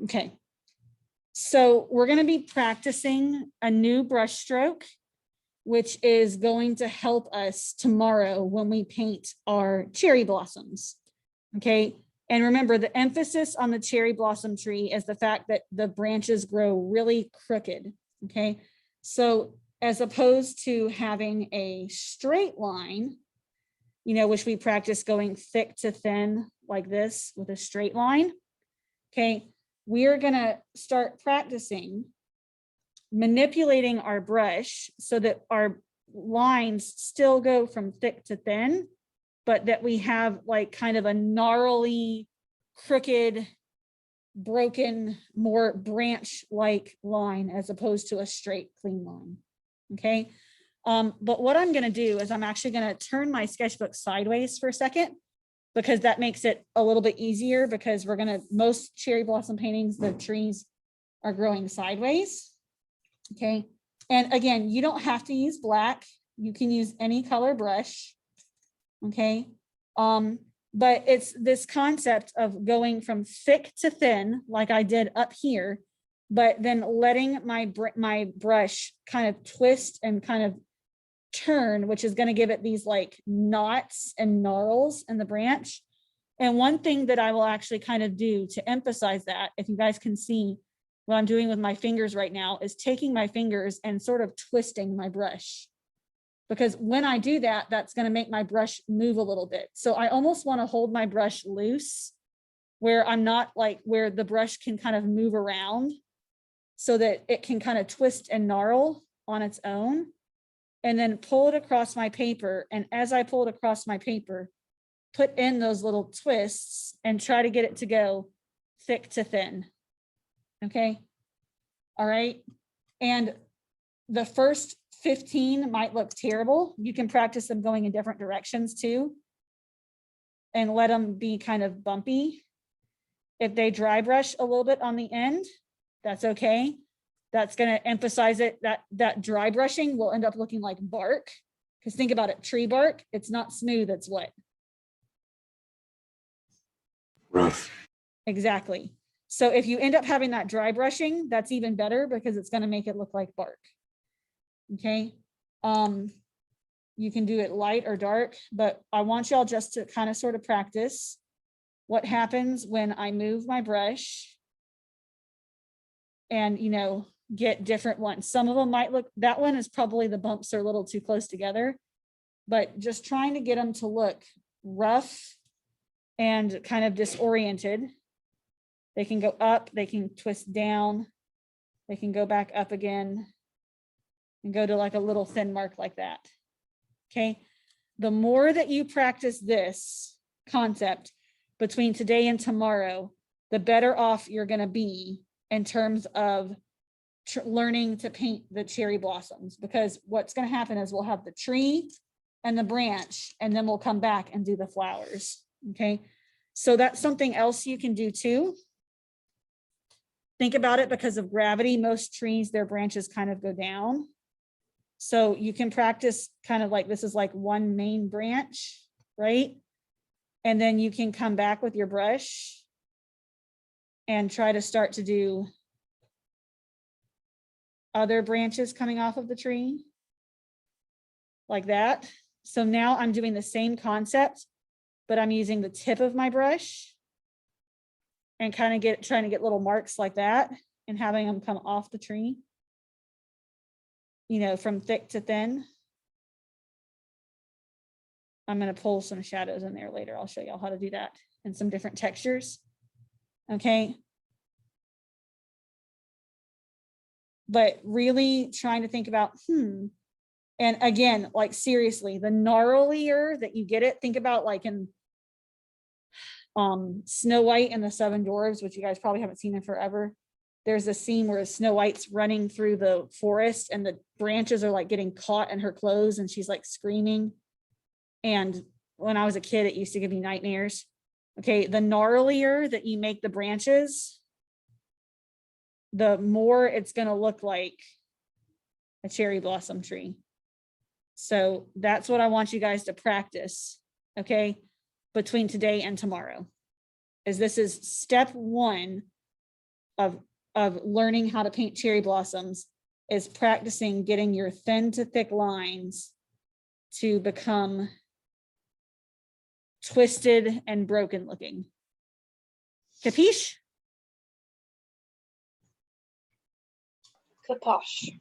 Okay. So we're going to be practicing a new brush stroke, which is going to help us tomorrow when we paint our cherry blossoms. Okay. And remember, the emphasis on the cherry blossom tree is the fact that the branches grow really crooked. Okay. So as opposed to having a straight line, you know, which we practice going thick to thin like this with a straight line. Okay. We are going to start practicing manipulating our brush so that our lines still go from thick to thin, but that we have like kind of a gnarly, crooked, broken, more branch-like line as opposed to a straight, clean line. Okay. But what I'm going to do is I'm actually going to turn my sketchbook sideways for a second, because that makes it a little bit easier, because we're going to, most cherry blossom paintings, the trees are growing sideways. Okay. And again, you don't have to use black. You can use any color brush. Okay. But it's this concept of going from thick to thin, like I did up here, but then letting my brush kind of twist and kind of turn, which is going to give it these like knots and gnarls in the branch. And one thing that I will actually kind of do to emphasize that, if you guys can see what I'm doing with my fingers right now, is taking my fingers and sort of twisting my brush. Because when I do that, that's going to make my brush move a little bit. So I almost want to hold my brush loose, where I'm not like, where the brush can kind of move around so that it can kind of twist and gnarl on its own, and then pull it across my paper. And as I pull it across my paper, put in those little twists and try to get it to go thick to thin. Okay. All right. And the first 15 might look terrible. You can practice them going in different directions too, and let them be kind of bumpy. If they dry brush a little bit on the end, that's okay. That's going to emphasize it, that dry brushing will end up looking like bark. Because think about it, tree bark, it's not smooth, it's what? Rough. Exactly. So if you end up having that dry brushing, that's even better, because it's going to make it look like bark. Okay. You can do it light or dark, but I want y'all just to kind of sort of practice what happens when I move my brush and, you know, get different ones. Some of them might look, that one is probably, the bumps are a little too close together, but just trying to get them to look rough and kind of disoriented. They can go up, they can twist down, they can go back up again and go to like a little thin mark like that. Okay. The more that you practice this concept between today and tomorrow, the better off you're going to be in terms of learning to paint the cherry blossoms, because what's going to happen is we'll have the tree and the branch, and then we'll come back and do the flowers. Okay. So that's something else you can do too. Think about it, because of gravity, most trees, their branches kind of go down. So you can practice kind of like, this is like one main branch, right? And then you can come back with your brush and try to start to do other branches coming off of the tree like that. So now I'm doing the same concept, but I'm using the tip of my brush and kind of trying to get little marks like that and having them come off the tree, you know, from thick to thin. I'm going to pull some shadows in there later. I'll show y'all how to do that and some different textures. Okay. But really trying to think about, and again, like seriously, the gnarlier that you get it, think about like in Snow White and the Seven Dwarfs, which you guys probably haven't seen in forever. There's a scene where Snow White's running through the forest and the branches are like getting caught in her clothes and she's like screaming. And when I was a kid, it used to give me nightmares. Okay, the gnarlier that you make the branches, the more it's going to look like a cherry blossom tree. So that's what I want you guys to practice, okay, between today and tomorrow, is this is step one of learning how to paint cherry blossoms is practicing getting your thin to thick lines to become twisted and broken looking. Capiche? Kaposh.